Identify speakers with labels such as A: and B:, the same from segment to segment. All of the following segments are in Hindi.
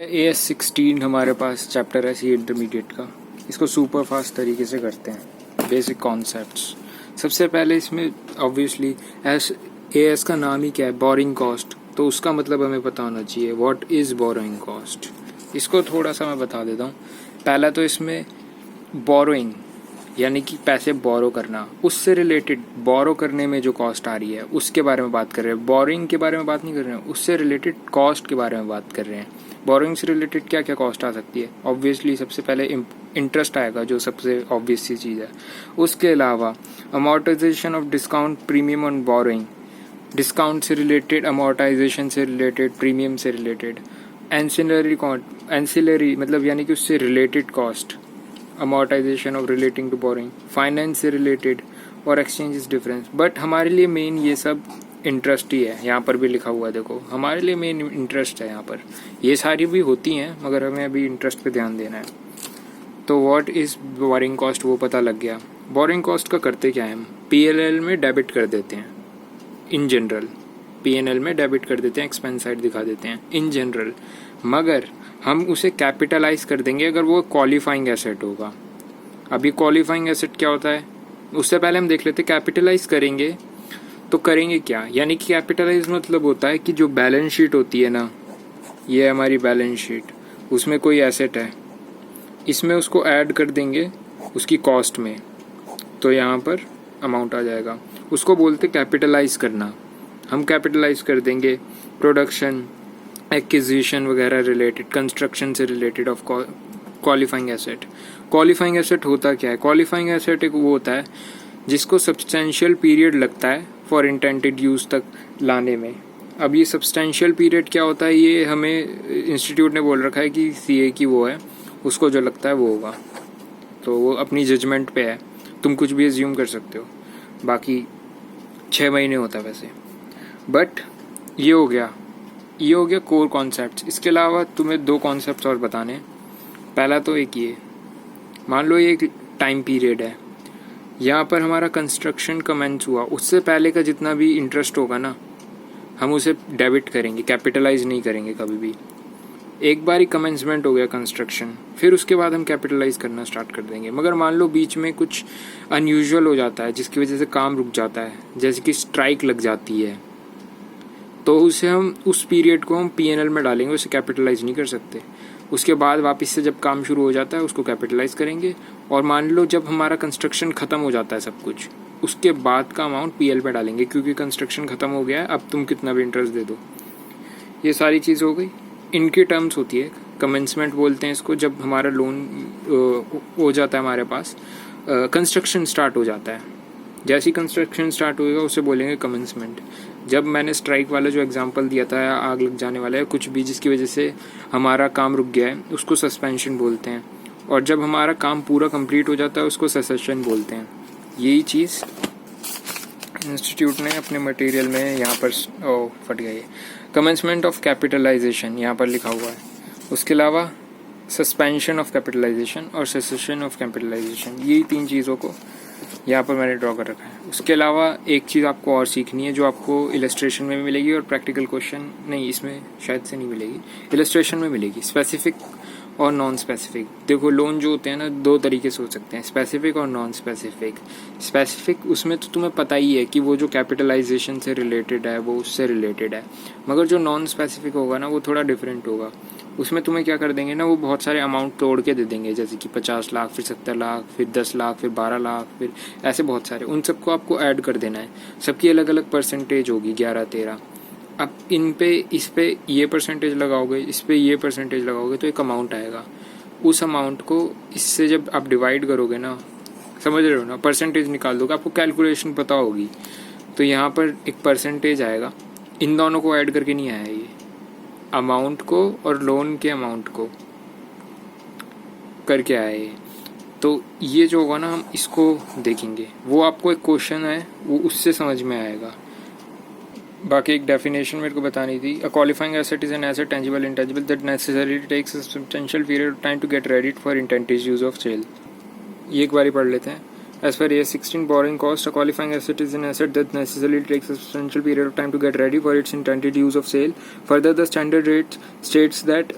A: AS16 हमारे पास चैप्टर है सी इंटरमीडिएट का। इसको सुपर फास्ट तरीके से करते हैं। Basic concepts. सबसे पहले इसमें ऑब्वियसली एस का नाम ही क्या है, बोरिंग कॉस्ट, तो उसका मतलब हमें पता होना चाहिए व्हाट इज़ बोरोइंग कॉस्ट। इसको थोड़ा सा मैं बता देता हूँ। पहला तो इसमें बोरोइंग यानी कि पैसे बोरो करना, उससे रिलेटेड बोरो करने में जो कॉस्ट आ रही है उसके बारे में बात कर रहे हैं। बोरिंग के बारे में बात नहीं कर रहे हैं, उससे रिलेटेड कॉस्ट के बारे में बात कर रहे हैं। बोरिंग से रिलेटेड क्या क्या कॉस्ट आ सकती है? ऑब्वियसली सबसे पहले इंटरेस्ट आएगा, जो सबसे ऑब्वियस सी चीज़ है। उसके अलावा amortization of discount premium on borrowing, discount से रिलेटेड, अमोर्टाइजेशन से रिलेटेड, प्रीमियम से रिलेटेड, एंसिलरी मतलब यानी कि उससे related cost, amortization of relating to borrowing, finance से रिलेटेड और एक्सचेंज डिफरेंस। बट हमारे लिए मेन ये सब इंटरेस्ट ही है। यहाँ पर भी लिखा हुआ है, देखो हमारे लिए मेन इंटरेस्ट है यहाँ पर। ये सारी भी होती हैं मगर हमें अभी इंटरेस्ट पे ध्यान देना है। तो व्हाट इज़ बोरिंग कॉस्ट वो पता लग गया। बोरिंग कॉस्ट का करते क्या है, हम PNL में डेबिट कर देते हैं इन जनरल। PNL में डेबिट कर देते हैं, एक्सपेंस साइड दिखा देते हैं इन जनरल। मगर हम उसे कैपिटलाइज कर देंगे अगर वो क्वालिफाइंग एसेट होगा। अभी क्वालिफाइंग एसेट क्या होता है उससे पहले हम देख लेते हैं। कैपिटलाइज करेंगे तो करेंगे क्या, यानी कि कैपिटलाइज मतलब होता है कि जो बैलेंस शीट होती है ना, ये है हमारी बैलेंस शीट, उसमें कोई एसेट है, इसमें उसको ऐड कर देंगे उसकी कॉस्ट में, तो यहाँ पर अमाउंट आ जाएगा। उसको बोलते कैपिटलाइज करना। हम कैपिटलाइज कर देंगे प्रोडक्शन, एक्विजिशन वगैरह रिलेटेड, कंस्ट्रक्शन से related of qualifying asset. Qualifying asset होता क्या है? क्वालिफाइंग एसेट एक वो होता है जिसको सब्सटेंशियल पीरियड लगता है फॉर इंटेंटेड यूज़ तक लाने में। अब ये सब्सटेंशियल पीरियड क्या होता है, ये हमें इंस्टीट्यूट ने बोल रखा है कि CA की वो है, उसको जो लगता है वो होगा। तो वो अपनी जजमेंट पे है, तुम कुछ भी एज्यूम कर सकते हो। बाकी 6 महीने होता है वैसे। बट ये हो गया कोर कॉन्सेप्ट्स। इसके अलावा तुम्हें 2 कॉन्सेप्ट्स और बताने हैं। पहला तो एक ये, मान लो ये एक टाइम पीरियड है, यहाँ पर हमारा कंस्ट्रक्शन कमेंस हुआ, उससे पहले का जितना भी इंटरेस्ट होगा ना, हम उसे डेबिट करेंगे, कैपिटलाइज नहीं करेंगे कभी भी। एक बार ही कमेंसमेंट हो गया कंस्ट्रक्शन, फिर उसके बाद हम कैपिटलाइज करना स्टार्ट कर देंगे। मगर मान लो बीच में कुछ अनयूजुअल हो जाता है जिसकी वजह से काम रुक जाता है, जैसे कि स्ट्राइक लग जाती है, तो उसे हम उस पीरियड को हम PNL में डालेंगे, उसे कैपिटलाइज नहीं कर सकते। उसके बाद वापस से जब काम शुरू हो जाता है उसको कैपिटलाइज करेंगे। और मान लो जब हमारा कंस्ट्रक्शन ख़त्म हो जाता है सब कुछ, उसके बाद का अमाउंट PL में डालेंगे, क्योंकि कंस्ट्रक्शन ख़त्म हो गया है, अब तुम कितना भी इंटरेस्ट दे दो। ये सारी चीज़ हो गई। इनकी टर्म्स होती है, कमेंसमेंट बोलते हैं इसको, जब हमारा लोन हो जाता है हमारे पास, कंस्ट्रक्शन स्टार्ट हो जाता है। जैसे ही कंस्ट्रक्शन स्टार्ट होएगा उसे बोलेंगे कमेंसमेंट। जब मैंने स्ट्राइक वाला जो एग्जांपल दिया था, आग लग जाने वाला है कुछ भी जिसकी वजह से हमारा काम रुक गया है, उसको सस्पेंशन बोलते हैं। और जब हमारा काम पूरा कंप्लीट हो जाता है उसको सेसेशन बोलते हैं। यही चीज़ इंस्टीट्यूट ने अपने मटेरियल में यहाँ पर फट गई, कमेंसमेंट ऑफ कैपिटलाइजेशन यहाँ पर लिखा हुआ है। उसके अलावा सस्पेंशन ऑफ कैपिटलाइजेशन और सेसेशन ऑफ कैपिटलाइजेशन, यही 3 चीज़ों को यहाँ पर मैंने ड्रॉ कर रखा है। उसके अलावा एक चीज़ आपको और सीखनी है जो आपको इलस्ट्रेशन में भी मिलेगी और प्रैक्टिकल क्वेश्चन नहीं, इसमें शायद से नहीं मिलेगी, इलस्ट्रेशन में मिलेगी। स्पेसिफिक और नॉन स्पेसिफिक। देखो लोन जो होते हैं ना, 2 तरीके से हो सकते हैं, स्पेसिफिक और नॉन स्पेसिफिक। स्पेसिफिक उसमें तो तुम्हें पता ही है कि वो जो कैपिटलाइजेशन से रिलेटेड है वो उससे रिलेटेड है। मगर जो नॉन स्पेसिफिक होगा ना वो थोड़ा डिफरेंट होगा। उसमें तुम्हें क्या कर देंगे ना, वो बहुत सारे अमाउंट तोड़ के दे देंगे, जैसे कि 50 लाख, फिर 70 लाख, फिर 10 लाख, फिर 12 लाख, फिर ऐसे बहुत सारे। उन सबको आपको ऐड कर देना है। सबकी अलग अलग परसेंटेज होगी, 11-13। अब इन पे इस पे ये परसेंटेज लगाओगे, इस पे ये परसेंटेज लगाओगे, तो एक अमाउंट आएगा। उस अमाउंट को इससे जब आप डिवाइड करोगे ना, समझ रहे हो ना, परसेंटेज निकाल दोगे, आपको कैलकुलेशन पता होगी, तो यहाँ पर एक परसेंटेज आएगा। इन दोनों को ऐड करके नहीं आया, ये अमाउंट को और लोन के अमाउंट को करके आए। तो ये जो होगा ना, हम इसको देखेंगे, वो आपको एक क्वेश्चन है वो उससे समझ में आएगा। बाकी एक डेफिनेशन मेरे को बतानी थी। A qualifying asset is an asset tangible intangible that necessary takes a substantial period of time to get ready for intended use of sale. ये एक बार पढ़ लेते हैं। As per AS16 borrowing cost, a qualifying asset is an asset that necessarily takes a substantial period of time to get ready for its intended use of sale. Further, the standard rate states that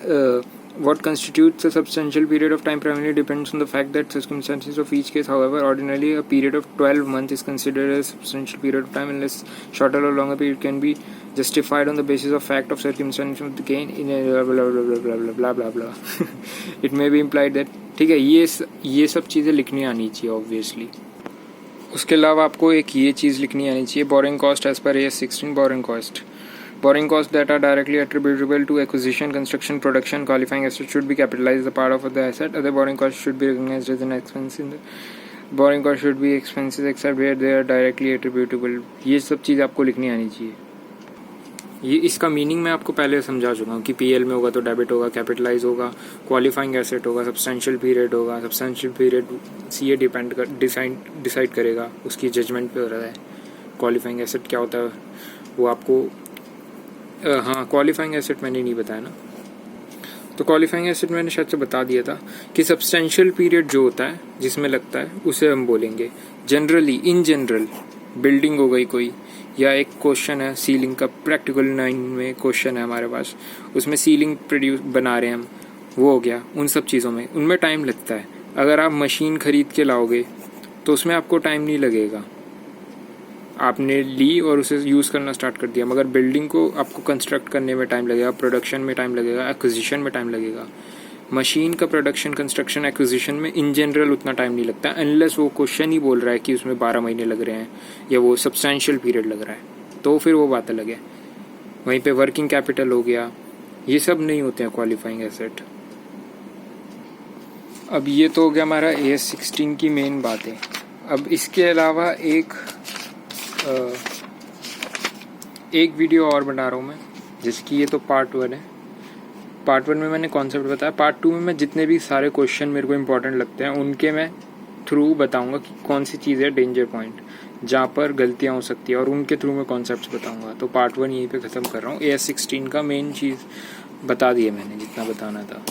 A: what constitutes a substantial period of time primarily depends on the fact that circumstances of each case. However, ordinarily a period of 12 months is considered a substantial period of time unless shorter or longer period can be justified on the basis of fact of circumstances of the gain in a blah blah blah blah blah blah blah blah. It may be implied that ठीक है, ये सब चीज़ें लिखनी आनी चाहिए ऑब्वियसली. उसके अलावा आपको एक ये चीज़ लिखनी आनी चाहिए, बोरिंग कॉस्ट एज पर AS16 borrowing cost. Borrowing costs that are directly attributable to acquisition, construction, production, qualifying assets should be capitalized as a part of the asset. Other borrowing costs should be recognized as an expense in the borrowing costs should be expenses except where they are directly attributable. ये सब चीज़ आपको लिखनी आनी चाहिए. ये इसका मीनिंग मैं आपको पहले समझा चुका हूँ कि PL में होगा तो डेबिट होगा, कैपिटलाइज होगा, क्वालिफाइंग एसेट होगा, सब्सटेंशियल पीरियड होगा. सब्सटेंशियल पीरियड CA डिसाइड करेगा, उसकी जजमेंट पे हो रहा है. क्वालिफाइंग एसेट क्या होता है वो आपको हाँ, क्वालिफाइंग एसेट मैंने नहीं बताया ना. तो क्वालिफाइंग एसेट मैंने शायद से बता दिया था कि सब्सटेंशियल पीरियड जो होता है जिसमें लगता है उसे हम बोलेंगे. जनरली इन जनरल बिल्डिंग हो गई कोई, या एक क्वेश्चन है सीलिंग का, प्रैक्टिकल 9 में क्वेश्चन है हमारे पास, उसमें सीलिंग बना रहे हैं हम, वो हो गया. उन सब चीज़ों में उनमें टाइम लगता है. अगर आप मशीन खरीद के लाओगे तो उसमें आपको टाइम नहीं लगेगा, आपने ली और उसे यूज़ करना स्टार्ट कर दिया. मगर बिल्डिंग को आपको कंस्ट्रक्ट करने में टाइम लगेगा, प्रोडक्शन में टाइम लगेगा, एक्विजिशन में टाइम लगेगा. मशीन का प्रोडक्शन, कंस्ट्रक्शन, एक्विजिशन में इन जनरल उतना टाइम नहीं लगता अनलेस वो क्वेश्चन ही बोल रहा है कि उसमें 12 महीने लग रहे हैं या वो सब्सटेंशियल पीरियड लग रहा है, तो फिर वो बात अलग है. वहीं पे वर्किंग कैपिटल हो गया, ये सब नहीं होते हैं क्वालिफाइंग एसेट. अब ये तो हो गया हमारा AS16 की मेन बातें. अब इसके अलावा एक वीडियो और बना रहा हूँ मैं, जिसकी ये तो पार्ट 1 है. पार्ट 1 में मैंने कॉन्सेप्ट बताया. पार्ट 2 में मैं जितने भी सारे क्वेश्चन मेरे को इंपॉर्टेंट लगते हैं उनके मैं थ्रू बताऊंगा कि कौन सी चीज़ है डेंजर पॉइंट जहाँ पर गलतियाँ हो सकती है, और उनके थ्रू मैं कॉन्सेप्ट्स बताऊंगा. तो पार्ट 1 यहीं पे ख़त्म कर रहा हूँ. AS16 का मेन चीज़ बता दिए मैंने जितना बताना था.